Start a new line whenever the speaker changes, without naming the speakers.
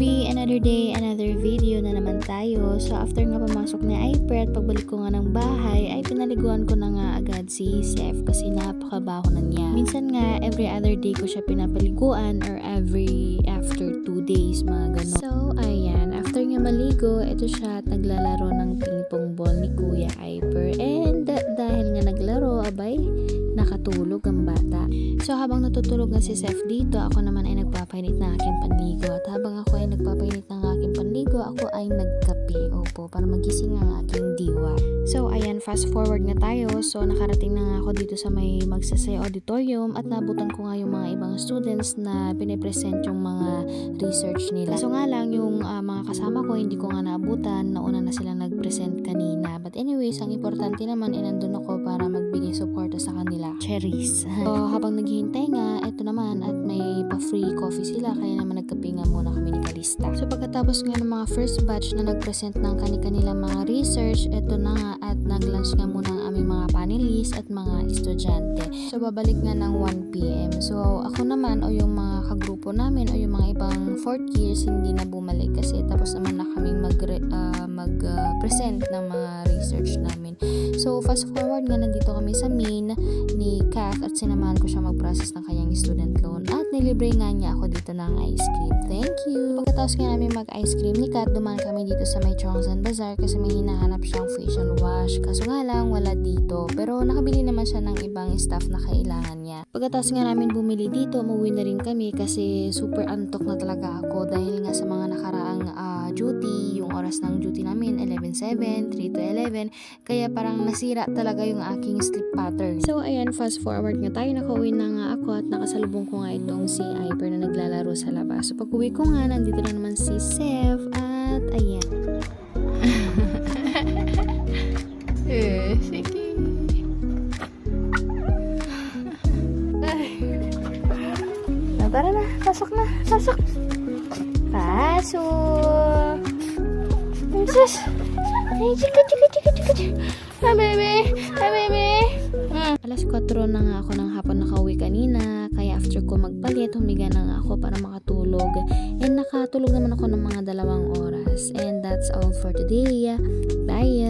Gabi, another day, another video na naman tayo. So after nga pumasok ni Iper at pagbalik ko nga ng bahay ay pinaliguan ko na nga agad si Seth kasi napakabaho na niya. Minsan nga every other day ko siya pinapaliguan or every after 2 days mga ganon. So ayan, after nga maligo, ito siya at naglalaro ng ping-pong ball ni Kuya Iper. And dahil nga naglaro, abay, nakatulog ang bata. So habang natutulog nga si Seth dito, ako naman ay nagpapainit ng aking panligo. At habang ako ay nagpapainit ng aking panligo, ako ay nagkape. Opo, para magising ang aking diwa. So ayan, fast forward nga tayo. So nakarating na nga ako dito sa may Magsaysay Auditorium at nabutan ko nga yung mga ibang students na pinipresent yung mga research nila. So nga lang, yung mga kasama ko, hindi ko nga naabutan. Nauna na silang nag-present kanina. But anyways, ang importante naman ay nandun ako para magbigay suporta sa kanila. Cherries. So habang naghihintay nga, eto naman at may pa-free coffee sila, kaya naman nagkape nga muna kami ni Kalista. So pagkatapos nga ng mga first batch na nag-present ng kanilang mga research, eto na nga at nag-lunch nga muna ang aming mga panelists at mga estudyante. So babalik nga ng 1 p.m. So ako naman o yung mga kagrupo namin o yung mga ibang 4th years hindi na bumalik kasi tapos naman na kaming mag-present ng mga research namin. So fast forward nga, nandito kami sa main ni Kath at sinamahan ko siya mag-process ng kanyang student loan at nilibre nga niya ako dito ng ice cream. Thank you! Pagkatapos nga namin mag-ice cream ni Kath, dumaan kami dito sa may Chongsan Bazaar kasi may hinahanap siyang facial wash. Kaso nga lang, wala dito. Pero nakabili naman siya ng ibang stuff na kailangan niya. Pagkatapos nga namin bumili dito, umuwi na rin kami kasi super antok na talaga ako dahil nga sa mga nakaraang duty, yung oras ng duty namin 11:07, 3 to 11, kaya parang nasira talaga yung aking sleep pattern. So ayan, fast forward nga tayo, nakauwi na nga ako at nakasalubong ko nga itong si Iper na naglalaro sa labas. So pag uwi ko nga, nandito na naman si Seth at ayan.
Sige.
Tara na, pasok na, pasok. Pasok. Sus. Ay, chika. Hi, baby. Alas 4 na nga ako ng hapon nakauwi kanina. Kaya after ko magpalit, humiga na nga ako para makatulog. And nakatulog naman ako ng mga 2 oras. And that's all for today. Bye.